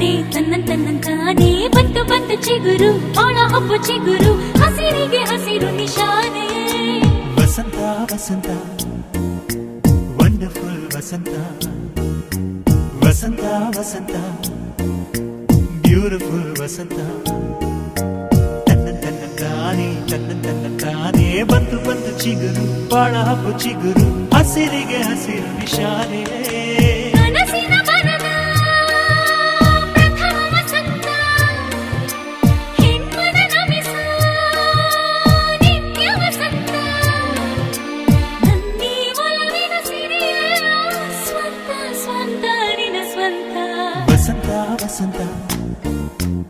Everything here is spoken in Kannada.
ತಾನೇ ತನ್ನಂತಾನೇ ಬಂತು ಬಂತು ಚಿಗುರು ಬಾಳ ಹಬ್ಬ ಚಿಗುರು ಹಸಿರಿಗೆ ಹಸಿರು ನಿಶಾನೆ ವಸಂತ ವಸಂತ ವಂಡರ್ಫುಲ್ ವಸಂತ ವಸಂತ ವಸಂತ ಬ್ಯೂಟಿಫುಲ್ ವಸಂತ ತನ್ನಂತಾನೇ ಬಂತು ಬಂತು ಚಿಗುರು ಬಾಳ ಹಬ್ಬ ಚಿಗುರು ಹಸಿರಿಗೆ ಹಸಿರು ನಿಶಾನೆ